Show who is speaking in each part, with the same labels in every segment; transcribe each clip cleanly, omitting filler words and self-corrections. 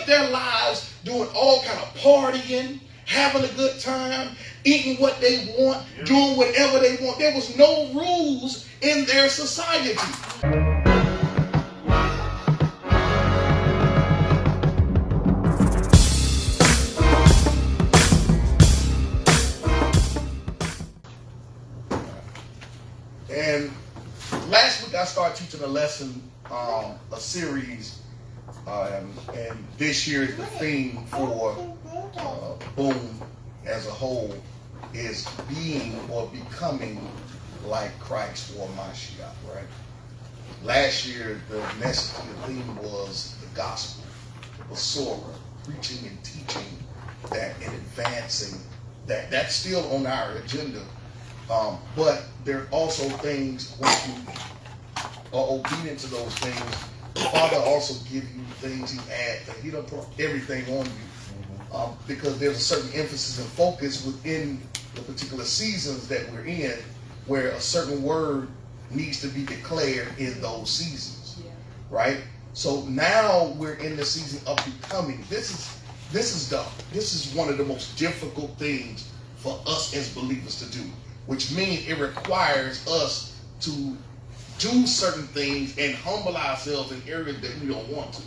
Speaker 1: lived their lives doing all kind of partying, having a good time, eating what they want, doing whatever they want. There was no rules in their society. And last week I started teaching a lesson, a series, and this year is the theme for BOOM as a whole is being or becoming like Christ or Mashiach, right? Last year the message, the theme was the gospel, the Torah, preaching and teaching that and advancing that. That's still on our agenda. But there are also things, when you are obedient to those things, the Father also gives you things He adds. He don't put everything on you. Because there's a certain emphasis and focus within the particular seasons that we're in where a certain word needs to be declared in those seasons. Right? So now we're in the season of becoming. This is one of the most difficult things for us as believers to do, which means it requires us to do certain things and humble ourselves in areas that we don't want to.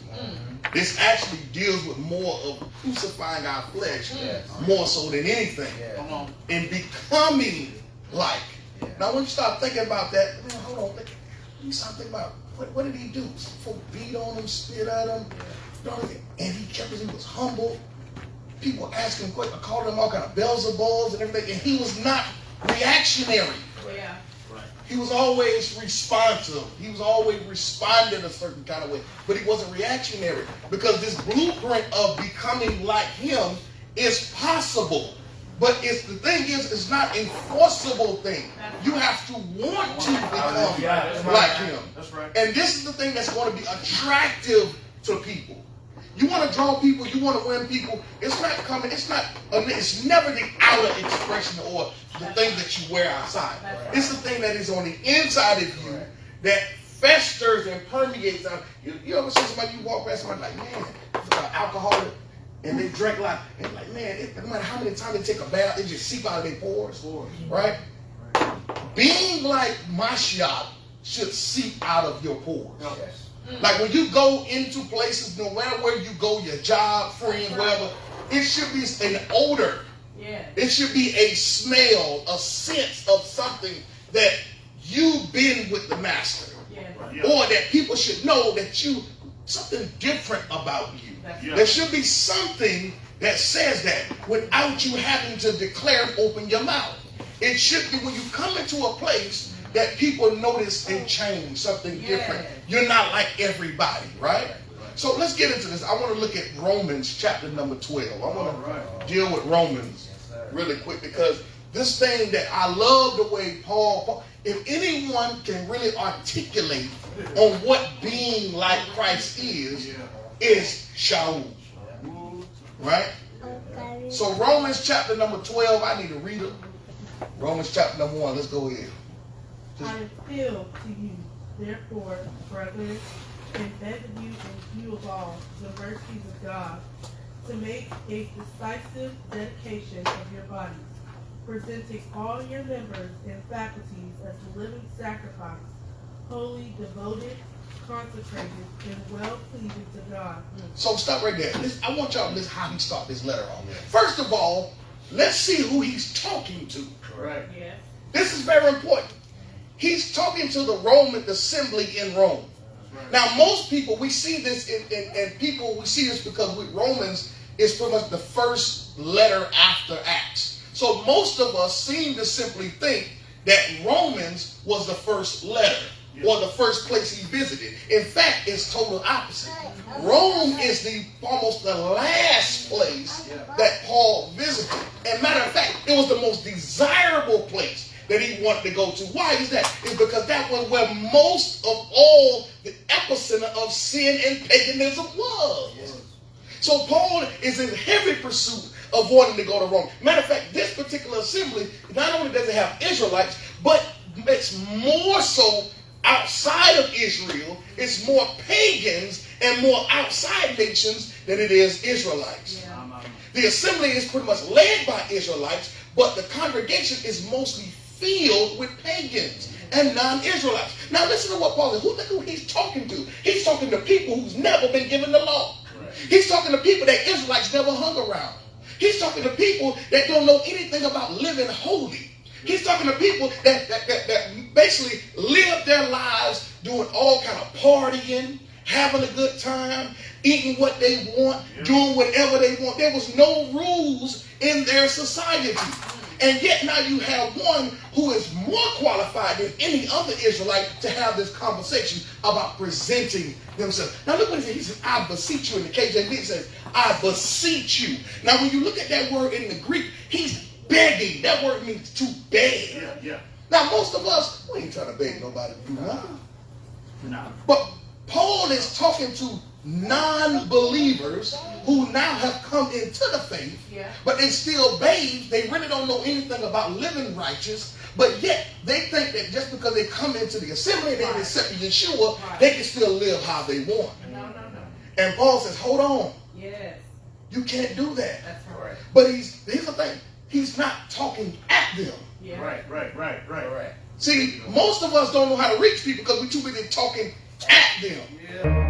Speaker 1: This actually deals with more of crucifying our flesh, more so than anything, and becoming like. Now, when you start thinking about that, man, hold on, you start thinking about what did he do? Some folk beat on him, spit at him, and he kept his, he was humble. People asked him, called him all kind of Beelzebubs and everything, and he was not reactionary. He was always responsive. He was always responding a certain kind of way. But he wasn't reactionary. Because this blueprint of becoming like him is possible. But the thing is, it's not an enforceable thing. You have to want to become like him. That's right. And this is the thing that's going to be attractive to people. You want to draw people, you want to win people. It's never the outer expression or the thing that you wear outside. It's the thing that is on the inside of you that festers and permeates out. You ever see somebody, you walk past somebody like, man, it's an alcoholic, and they drink a lot, and like, man, no matter how many times they take a bath, it just seep out of their pores, right? Being like Mashiach should seep out of your pores. Like when you go into places, no matter where you go, your job, friend, wherever, it should be an odor. It should be a smell, a sense of something that you've been with the master. Or that people should know that something different about you. There should be something that says that without you having to declare and open your mouth. It should be when you come into a place that people notice and change something different. You're not like everybody, right? So let's get into this. I want to look at Romans chapter number 12. I want to deal with Romans really quick because this thing that I love the way Paul, if anyone can really articulate on what being like Christ is Shaul. Right? So Romans chapter number 12, I need to read it. Romans chapter number 1, let's go ahead.
Speaker 2: I appeal to you, therefore, brethren, and beg of you in view of all the mercies of God, to make a decisive dedication of your bodies, presenting all your members and faculties as a living sacrifice, wholly devoted, consecrated, and well-pleasing to God.
Speaker 1: So stop right there. I want y'all to listen how he started this letter off. First of all, let's see who he's talking to.
Speaker 2: Correct. Yes.
Speaker 1: This is very important. He's talking to the Roman assembly in Rome. Now, most people, we see this we see this because with Romans, it's pretty much the first letter after Acts. So most of us seem to simply think that Romans was the first letter or the first place he visited. In fact, it's total opposite. Rome is almost the last place that Paul visited. And matter of fact, it was the most desirable place that he wanted to go to. Why is that? It's because that was where most of all the epicenter of sin and paganism was. So Paul is in heavy pursuit of wanting to go to Rome. Matter of fact, this particular assembly not only does it have Israelites, but it's more so outside of Israel. It's more pagans and more outside nations than it is Israelites.
Speaker 2: Yeah.
Speaker 1: The assembly is pretty much led by Israelites, but the congregation is mostly filled with pagans and non-Israelites. Now listen to what Paul is. Look who he's talking to. He's talking to people who's never been given the law. Right. He's talking to people that Israelites never hung around. He's talking to people that don't know anything about living holy. He's talking to people that basically live their lives doing all kind of partying, having a good time, eating what they want, doing whatever they want. There was no rules in their society. And yet now you have one who is more qualified than any other Israelite to have this conversation about presenting themselves. Now look what he says. He says, I beseech you. In the KJV it says, I beseech you. Now when you look at that word in the Greek, he's begging. That word means to beg.
Speaker 3: Yeah.
Speaker 1: Now most of us, we ain't trying to beg nobody to do nothing.
Speaker 3: No.
Speaker 1: But Paul is talking to non-believers who now have come into the faith, but they still babes. They really don't know anything about living righteous, but yet they think that just because they come into the assembly and they accept Yeshua, they can still live how they want.
Speaker 2: No.
Speaker 1: And Paul says, hold on.
Speaker 2: Yes.
Speaker 1: You can't do that.
Speaker 2: That's right.
Speaker 1: But here's the thing. He's not talking at them.
Speaker 2: Yeah.
Speaker 3: Right.
Speaker 1: See, most of us don't know how to reach people because we're too busy talking at them.
Speaker 3: Yeah.